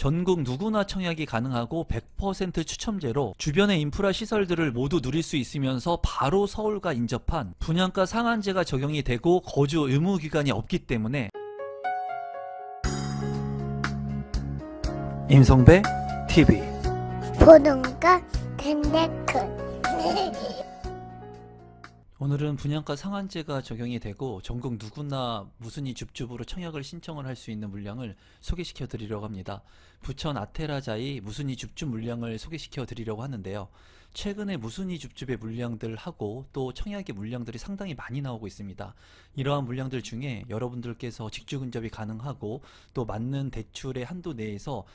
전국 누구나 청약이 가능하고 100% 추첨제로 주변의 인프라 시설들을 모두 누릴 수 있으면서 바로 서울과 인접한 분양가 상한제가 적용이 되고 거주 의무 기간이 없기 때문에 임성배 TV 보동과 덴데크 오늘은 분양가 상한제가 적용이 되고 전국 누구나 무순위 줍줍으로 청약을 신청을 할 수 있는 물량을 소개시켜 드리려고 합니다. 부천 아테라자이 무순위 줍줍 물량을 소개시켜 드리려고 하는데요. 최근에 무순위 줍줍의 물량들하고 또 청약의 물량들이 상당히 많이 나오고 있습니다. 이러한 물량들 중에 여러분들께서 직주 근접이 가능하고 또 맞는 대출의 한도 내에서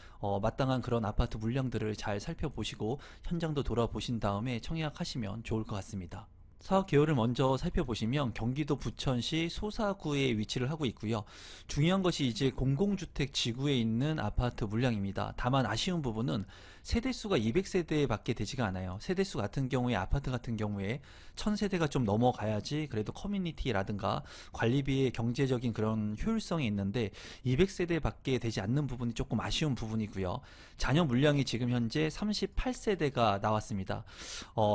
마땅한 그런 아파트 물량들을 잘 살펴보시고 현장도 돌아보신 다음에 청약하시면 좋을 것 같습니다. 사업 개요를 먼저 살펴보시면 경기도 부천시 소사구에 위치를 하고 있고요. 중요한 것이 이제 공공주택 지구에 있는 아파트 물량입니다. 다만 아쉬운 부분은 세대수가 200세대 밖에 되지가 않아요. 세대수 같은 경우에 아파트 같은 경우에 1000세대가 좀 넘어가야지 그래도 커뮤니티라든가 관리비의 경제적인 그런 효율성이 있는데 200세대 밖에 되지 않는 부분이 조금 아쉬운 부분이고요. 잔여 물량이 지금 현재 38세대가 나왔습니다.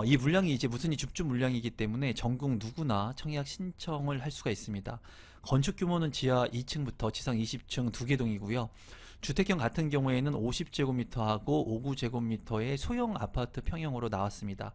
이 물량이 이제 무순위 줍줍 물량이기 때문에 전국 누구나 청약 신청을 할 수가 있습니다. 건축 규모는 지하 2층부터 지상 20층 2개 동이고요. 주택형 같은 경우에는 50제곱미터하고 59제곱미터의 소형 아파트 평형으로 나왔습니다.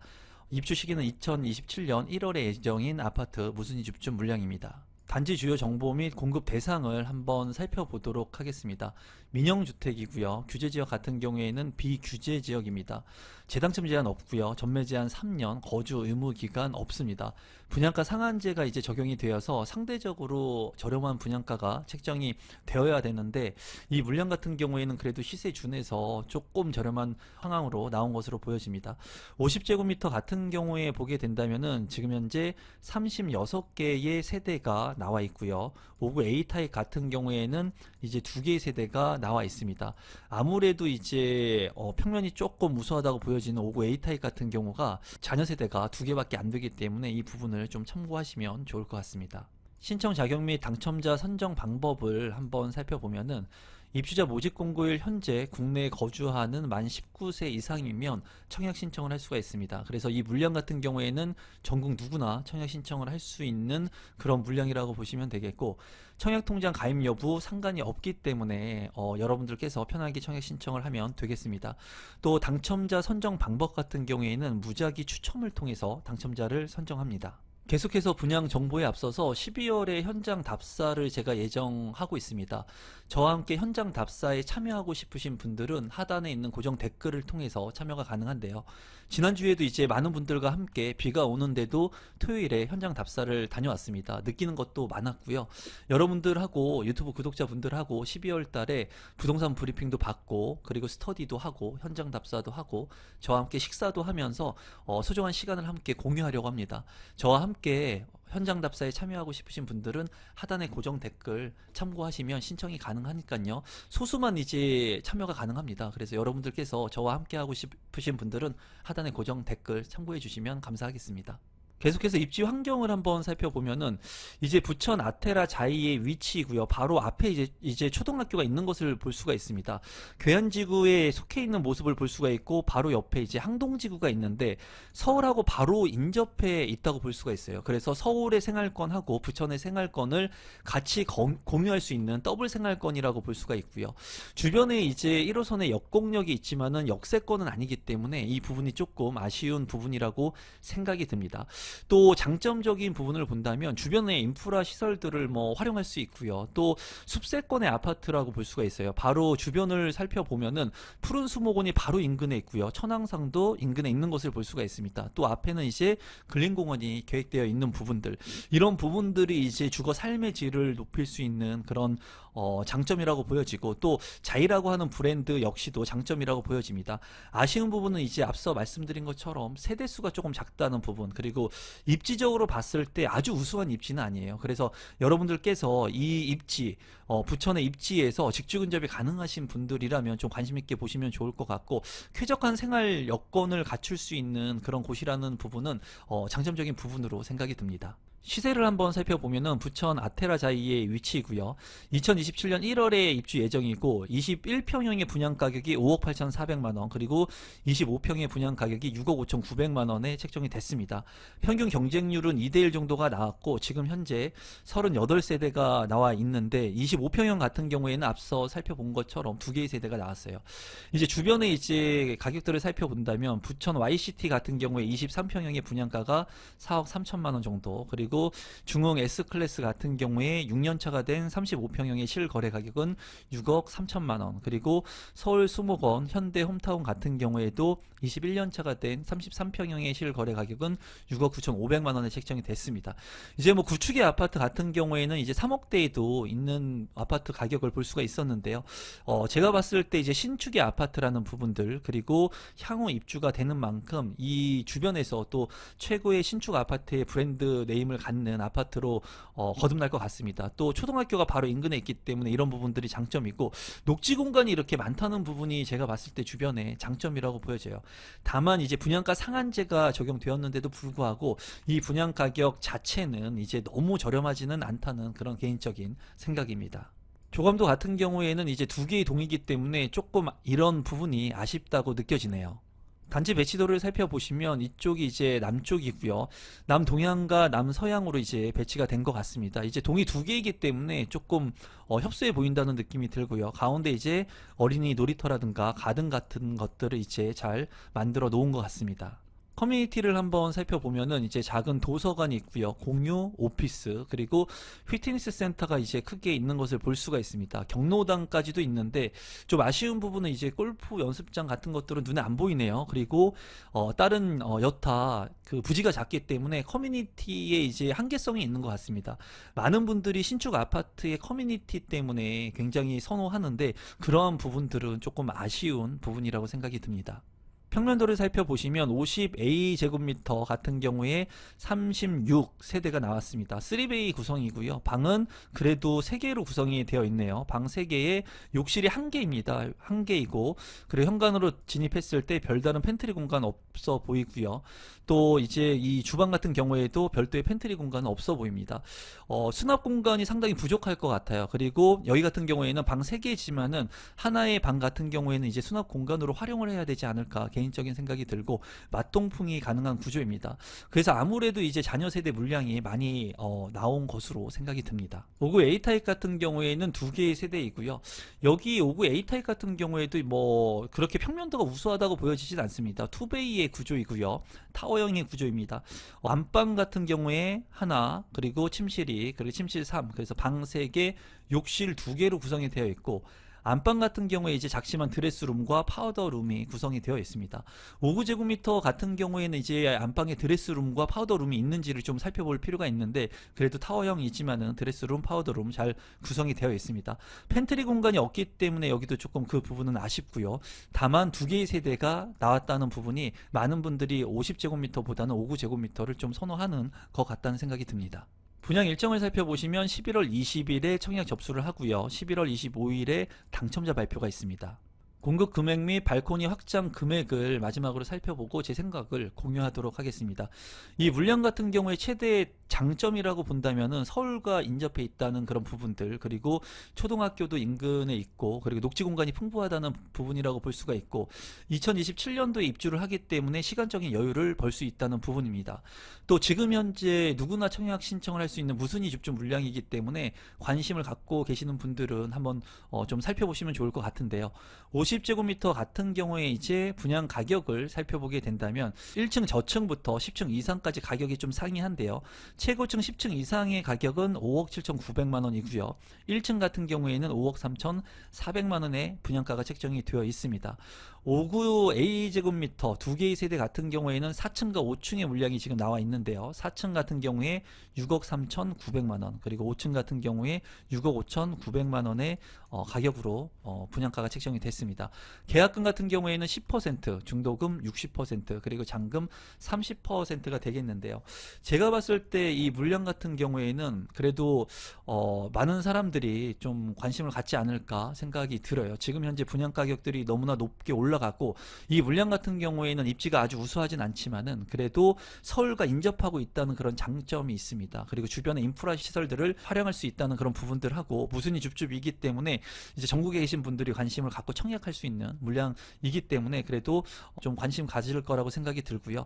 입주 시기는 2027년 1월에 예정인 아파트 무순위 줍줍 물량입니다. 단지 주요 정보 및 공급 대상을 한번 살펴보도록 하겠습니다. 민영주택이고요. 규제지역 같은 경우에는 비규제 지역입니다. 재당첨 제한 없고요. 전매 제한 3년, 거주 의무 기간 없습니다. 분양가 상한제가 이제 적용이 되어서 상대적으로 저렴한 분양가가 책정이 되어야 되는데 이 물량 같은 경우에는 그래도 시세 준해서 조금 저렴한 상황으로 나온 것으로 보여집니다. 50제곱미터 같은 경우에 보게 된다면은 지금 현재 36개의 세대가 나와 있고요. 59 A타입 같은 경우에는 이제 2개의 세대가 나와 있습니다. 아무래도 이제 평면이 조금 우수하다고 보여지는 59 A타입 같은 경우가 잔여 세대가 2개밖에 안 되기 때문에 이 부분을 좀 참고하시면 좋을 것 같습니다. 신청 자격 및 당첨자 선정 방법을 한번 살펴보면은 입주자 모집 공고일 현재 국내에 거주하는 만 19세 이상이면 청약 신청을 할 수가 있습니다. 그래서 이 물량 같은 경우에는 전국 누구나 청약 신청을 할 수 있는 그런 물량이라고 보시면 되겠고 청약통장 가입 여부 상관이 없기 때문에 여러분들께서 편하게 청약 신청을 하면 되겠습니다. 또 당첨자 선정 방법 같은 경우에는 무작위 추첨을 통해서 당첨자를 선정합니다. 계속해서 분양 정보에 앞서서 12월에 현장 답사를 제가 예정하고 있습니다. 저와 함께 현장 답사에 참여하고 싶으신 분들은 하단에 있는 고정 댓글을 통해서 참여가 가능한데요. 지난주에도 이제 많은 분들과 함께 비가 오는데도 토요일에 현장 답사를 다녀왔습니다. 느끼는 것도 많았고요. 여러분들하고 유튜브 구독자분들하고 12월 달에 부동산 브리핑도 받고 그리고 스터디도 하고 현장 답사도 하고 저와 함께 식사도 하면서 소중한 시간을 함께 공유하려고 합니다. 저와 함께 현장 답사에 참여하고 싶으신 분들은 하단의 고정 댓글 참고하시면 신청이 가능하니까요. 소수만 이제 참여가 가능합니다. 그래서 여러분들께서 저와 함께 하고 싶으신 분들은 하단의 고정 댓글 참고해 주시면 감사하겠습니다. 계속해서 입지 환경을 한번 살펴보면은 이제 부천 아테라 자이의 위치이고요. 바로 앞에 이제 초등학교가 있는 것을 볼 수가 있습니다. 괴한지구에 속해 있는 모습을 볼 수가 있고 바로 옆에 이제 항동지구가 있는데 서울하고 바로 인접해 있다고 볼 수가 있어요. 그래서 서울의 생활권하고 부천의 생활권을 같이 공유할 수 있는 더블 생활권이라고 볼 수가 있고요. 주변에 이제 1호선의 역공역이 있지만은 역세권은 아니기 때문에 이 부분이 조금 아쉬운 부분이라고 생각이 듭니다. 또 장점적인 부분을 본다면 주변의 인프라 시설들을 활용할 수 있고요. 또 숲세권의 아파트라고 볼 수가 있어요. 바로 주변을 살펴보면은 푸른 수목원이 바로 인근에 있고요. 천왕상도 인근에 있는 것을 볼 수가 있습니다. 또 앞에는 이제 근린공원이 계획되어 있는 부분들, 이런 부분들이 이제 주거 삶의 질을 높일 수 있는 그런 장점이라고 보여지고 또 자이라고 하는 브랜드 역시도 장점이라고 보여집니다. 아쉬운 부분은 이제 앞서 말씀드린 것처럼 세대수가 조금 작다는 부분, 그리고 입지적으로 봤을 때 아주 우수한 입지는 아니에요. 그래서 여러분들께서 이 입지, 부천의 입지에서 직주 근접이 가능하신 분들이라면 좀 관심 있게 보시면 좋을 것 같고, 쾌적한 생활 여건을 갖출 수 있는 그런 곳이라는 부분은 장점적인 부분으로 생각이 듭니다. 시세를 한번 살펴보면은 부천 아테라자이의 위치이고요. 2027년 1월에 입주 예정이고 21평형의 분양 가격이 5억 8,400만 원, 그리고 25평의 분양 가격이 6억 5,900만 원에 책정이 됐습니다. 평균 경쟁률은 2대1 정도가 나왔고 지금 현재 38세대가 나와 있는데 25평형 같은 경우에는 앞서 살펴본 것처럼 두 개의 세대가 나왔어요. 이제 주변에 이제 가격들을 살펴본다면 부천 YCT 같은 경우에 23평형의 분양가가 4억 3천만 원 정도, 그리고 중흥 S클래스 같은 경우에 6년차가 된 35평형의 실거래 가격은 6억 3천만 원, 그리고 서울 수목원 현대 홈타운 같은 경우에도 21년차가 된 33평형의 실거래 가격은 6억 9,500만 원에 책정이 됐습니다. 이제 뭐 구축의 아파트 같은 경우에는 이제 3억대에도 있는 아파트 가격을 볼 수가 있었는데요. 제가 봤을 때 이제 신축의 아파트라는 부분들, 그리고 향후 입주가 되는 만큼 이 주변에서 또 최고의 신축 아파트의 브랜드 네임을 갖는 아파트로 거듭날 것 같습니다. 또 초등학교가 바로 인근에 있기 때문에 이런 부분들이 장점이고, 녹지 공간이 이렇게 많다는 부분이 제가 봤을 때 주변에 장점이라고 보여져요. 다만 이제 분양가 상한제가 적용되었는데도 불구하고 이 분양 가격 자체는 이제 너무 저렴하지는 않다는 그런 개인적인 생각입니다. 조감도 같은 경우에는 이제 두 개의 동이기 때문에 조금 이런 부분이 아쉽다고 느껴지네요. 단지 배치도를 살펴보시면 이쪽이 이제 남쪽이고요. 남동향과 남서향으로 이제 배치가 된 것 같습니다. 이제 동이 두 개이기 때문에 조금 협소해 보인다는 느낌이 들고요. 가운데 이제 어린이 놀이터라든가 가든 같은 것들을 이제 잘 만들어 놓은 것 같습니다. 커뮤니티를 한번 살펴보면은 이제 작은 도서관이 있고요. 공유, 오피스, 그리고 피트니스 센터가 이제 크게 있는 것을 볼 수가 있습니다. 경로당까지도 있는데 좀 아쉬운 부분은 이제 골프 연습장 같은 것들은 눈에 안 보이네요. 그리고 다른 여타 그 부지가 작기 때문에 커뮤니티에 이제 한계성이 있는 것 같습니다. 많은 분들이 신축 아파트의 커뮤니티 때문에 굉장히 선호하는데 그러한 부분들은 조금 아쉬운 부분이라고 생각이 듭니다. 평면도를 살펴보시면 50A 제곱미터 같은 경우에 36세대가 나왔습니다. 3베이 구성이고요. 방은 그래도 3개로 구성이 되어 있네요. 방 3개에 욕실이 1개입니다. 1개이고, 그리고 현관으로 진입했을 때 별다른 팬트리 공간 없어 보이고요. 또 이제 이 주방 같은 경우에도 별도의 팬트리 공간은 없어 보입니다. 수납 공간이 상당히 부족할 것 같아요. 그리고 여기 같은 경우에는 방 3개지만은 하나의 방 같은 경우에는 이제 수납 공간으로 활용을 해야 되지 않을까 개인적인 생각이 들고, 맞동풍이 가능한 구조입니다. 그래서 아무래도 이제 자녀 세대 물량이 많이 나온 것으로 생각이 듭니다. 59 A타입 같은 경우에는 두 개의 세대이고요. 여기 59 A타입 같은 경우에도 뭐 그렇게 평면도가 우수하다고 보여지진 않습니다. 투베이의 구조이고요. 타워형의 구조입니다. 안방 같은 경우에 하나, 그리고 침실이, 그리고 침실 3, 그래서 방 3개, 욕실 2개로 구성이 되어 있고, 안방 같은 경우에 이제 작지만 드레스룸과 파우더룸이 구성이 되어 있습니다. 59제곱미터 같은 경우에는 이제 안방에 드레스룸과 파우더룸이 있는지를 좀 살펴볼 필요가 있는데, 그래도 타워형이지만은 드레스룸, 파우더룸 잘 구성이 되어 있습니다. 팬트리 공간이 없기 때문에 여기도 조금 그 부분은 아쉽고요. 다만 두 개의 세대가 나왔다는 부분이 많은 분들이 50제곱미터보다는 59제곱미터를 좀 선호하는 것 같다는 생각이 듭니다. 분양 일정을 살펴보시면 11월 20일에 청약 접수를 하고요. 11월 25일에 당첨자 발표가 있습니다. 공급 금액 및 발코니 확장 금액을 마지막으로 살펴보고 제 생각을 공유하도록 하겠습니다. 이 물량 같은 경우에 최대 장점이라고 본다면은 서울과 인접해 있다는 그런 부분들, 그리고 초등학교도 인근에 있고, 그리고 녹지 공간이 풍부하다는 부분이라고 볼 수가 있고, 2027년도에 입주를 하기 때문에 시간적인 여유를 벌 수 있다는 부분입니다. 또 지금 현재 누구나 청약 신청을 할 수 있는 무순위 집중 물량이기 때문에 관심을 갖고 계시는 분들은 한번 좀 살펴보시면 좋을 것 같은데요. 50제곱미터 같은 경우에 이제 분양 가격을 살펴보게 된다면 1층 저층부터 10층 이상까지 가격이 좀 상이한데요. 최고층 10층 이상의 가격은 5억 7,900만 원이고요. 1층 같은 경우에는 5억 3,400만 원의 분양가가 책정이 되어 있습니다. 59 A제곱미터 두 개의 세대 같은 경우에는 4층과 5층의 물량이 지금 나와 있는데요. 4층 같은 경우에 6억 3,900만 원, 그리고 5층 같은 경우에 6억 5,900만 원의 가격으로 분양가가 책정이 됐습니다. 있습니다. 계약금 같은 경우에는 10%, 중도금 60%, 그리고 잔금 30%가 되겠는데요. 제가 봤을 때 이 물량 같은 경우에는 그래도 많은 사람들이 좀 관심을 갖지 않을까 생각이 들어요. 지금 현재 분양 가격들이 너무나 높게 올라가고 이 물량 같은 경우에는 입지가 아주 우수하진 않지만은 그래도 서울과 인접하고 있다는 그런 장점이 있습니다. 그리고 주변의 인프라 시설들을 활용할 수 있다는 그런 부분들하고 무순위 줍줍이기 때문에 이제 전국에 계신 분들이 관심을 갖고 청약할 수 있는 물량이기 때문에 그래도 좀 관심 가질 거라고 생각이 들고요.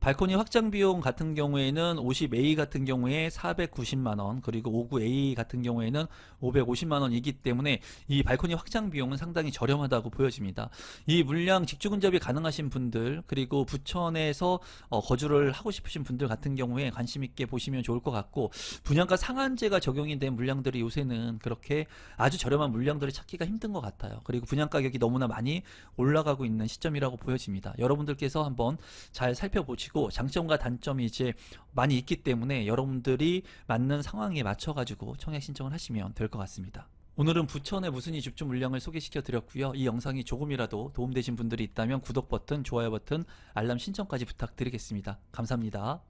발코니 확장 비용 같은 경우에는 50A 같은 경우에 490만원, 그리고 59A 같은 경우에는 550만원이기 때문에 이 발코니 확장 비용은 상당히 저렴하다고 보여집니다. 이 물량 직주 근접이 가능하신 분들, 그리고 부천에서 거주를 하고 싶으신 분들 같은 경우에 관심 있게 보시면 좋을 것 같고, 분양가 상한제가 적용이 된 물량들이 요새는 그렇게 아주 저렴한 물량들을 찾기가 힘든 것 같아요. 그리고 분양 가격이 너무나 많이 올라가고 있는 시점이라고 보여집니다. 여러분들께서 한번 잘 살펴보시고 장점과 단점이 이제 많이 있기 때문에 여러분들이 맞는 상황에 맞춰 가지고 청약 신청을 하시면 될 것 같습니다. 오늘은 부천의 무순위 줍줍 물량을 소개시켜 드렸고요. 이 영상이 조금이라도 도움되신 분들이 있다면 구독 버튼, 좋아요 버튼, 알람 신청까지 부탁드리겠습니다. 감사합니다.